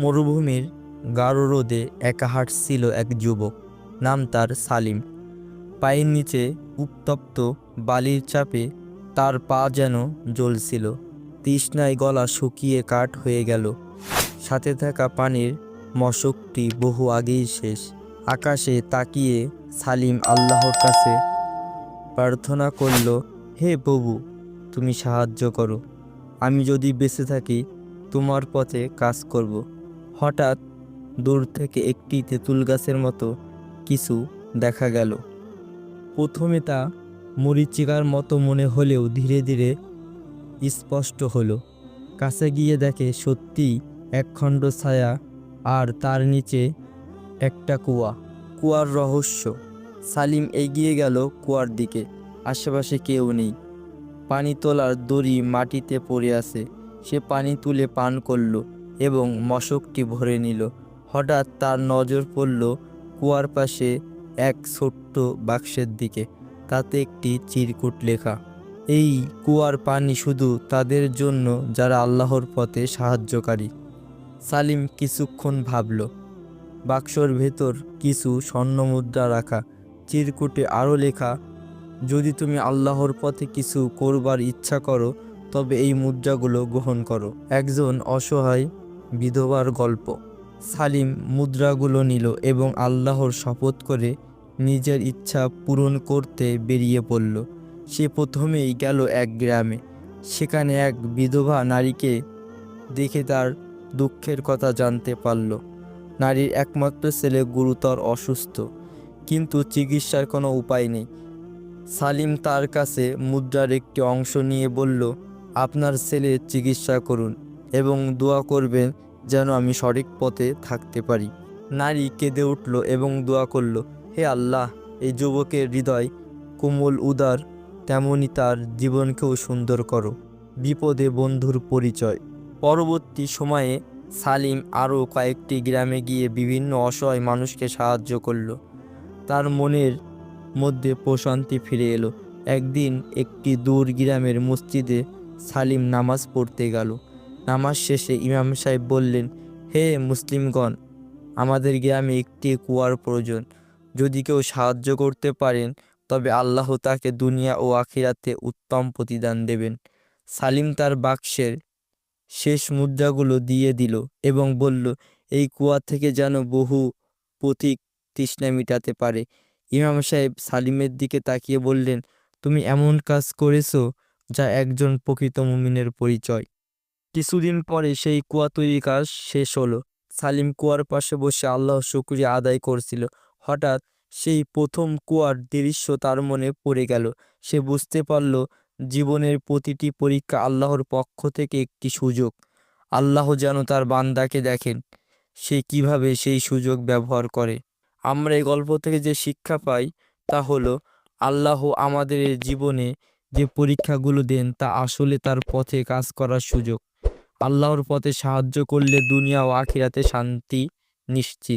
মরুভূমির গাঢ় রোদে একা হাঁটছিল এক যুবক, নাম তার সালিম। পায়ের নিচে উত্তপ্ত বালির চাপে তার পা যেন জ্বলছিল। তৃষ্ণায় গলা শুকিয়ে কাঠ হয়ে গেল। সাথে থাকা পানির মশকটি বহু আগেই শেষ। আকাশে তাকিয়ে সালিম আল্লাহর কাছে প্রার্থনা করল, হে প্রভু, তুমি সাহায্য করো। আমি যদি বেঁচে থাকি তোমার পথে কাজ করব। হঠাৎ দূর থেকে একটি তেঁতুল গাছের মতো কিছু দেখা গেল। প্রথমে তা মরীচিকার মতো মনে হলেও ধীরে ধীরে স্পষ্ট হলো। কাছে গিয়ে দেখে সত্যিই একখণ্ড ছায়া, আর তার নিচে একটা কুয়া। কুয়ার রহস্য। সালিম এগিয়ে গেল কুয়ার দিকে। আশেপাশে কেউ নেই। পানি তোলার দড়ি মাটিতে পড়ে আছে। সে পানি তুলে পান করল এবং মশকটি ভরে নিল। হঠাৎ তার নজর পড়ল কুয়ার পাশে এক ছোট্ট বাক্সের দিকে। তাতে একটি চিরকুট লেখা, এই কুয়ার পানি শুধু তাদের জন্য যারা আল্লাহর পথে সাহায্যকারী। সালিম কিছুক্ষণ ভাবল। বাক্সর ভেতর কিছু স্বর্ণমুদ্রা রাখা। চিরকুটে আরও লেখা, যদি তুমি আল্লাহর পথে কিছু করবার ইচ্ছা করো তবে এই মুদ্রাগুলো গ্রহণ করো। একজন অসহায় বিধবার গল্প। সালিম মুদ্রাগুলো নিল এবং আল্লাহর শপথ করে নিজের ইচ্ছা পূরণ করতে বেরিয়ে পড়ল। সে প্রথমেই গেল এক গ্রামে। সেখানে এক বিধবা নারীকে দেখে তার দুঃখের কথা জানতে পারল। নারীর একমাত্র ছেলে গুরুতর অসুস্থ, কিন্তু চিকিৎসার কোনো উপায় নেই। সালিম তার কাছে মুদ্রার একটি অংশ নিয়ে বলল, আপনার ছেলের চিকিৎসা করুন এবং দোয়া করবেন যেন আমি সঠিক পথে থাকতে পারি। নারী কেঁদে উঠল এবং দোয়া করল, হে আল্লাহ, এই যুবকের হৃদয় কোমল উদার, তেমনি তার জীবনকেও সুন্দর করো। বিপদে বন্ধুর পরিচয়। পরবর্তী সময়ে সালিম আরও কয়েকটি গ্রামে গিয়ে বিভিন্ন অসহায় মানুষকে সাহায্য করল। তার মনের মধ্যে প্রশান্তি ফিরে এলো। একদিন একটি দূর গ্রামের মসজিদে সালিম নামাজ পড়তে গেল। নামাজ শেষে ইমাম সাহেব বললেন, হে মুসলিমগণ, আমাদের গ্রামে একটি কুয়ার প্রয়োজন। যদি কেউ সাহায্য করতে পারেন তবে আল্লাহ তাকে দুনিয়া ও আখিরাতে উত্তম প্রতিদান দেবেন। সালিম তার বাক্সের শেষ মুদ্রাগুলো দিয়ে দিল এবং বলল, এই কুয়া থেকে যেন বহু পথিক তৃষ্ণা মিটাতে পারে। ইমাম সাহেব সালিমের দিকে তাকিয়ে বললেন, তুমি এমন কাজ করেছো যা একজন প্রকৃত মুমিনের পরিচয়। কিছুদিন পরে সেই কুয়া তৈরির কাজ শেষ হলো। সালিম কুয়ার পাশে বসে আল্লাহর শুকরিয়া আদায় করছিল। হঠাৎ সেই প্রথম কুয়ার দৃশ্য তার মনে পড়ে গেল। সে বুঝতে পারল, জীবনের প্রতিটি পরীক্ষা আল্লাহর পক্ষ থেকে একটি সুযোগ। আল্লাহ যেন তার বান্দাকে দেখেন, সে কিভাবে সেই সুযোগ ব্যবহার করে। আমরা এই গল্প থেকে যে শিক্ষা পাই তা হলো, আল্লাহ আমাদের জীবনে যে পরীক্ষাগুলো দেন তা আসলে তার পথে কাজ করার সুযোগ। আল্লাহর পথে সাহায্য করলে দুনিয়া ও আখিরাতে শান্তি নিশ্চিত।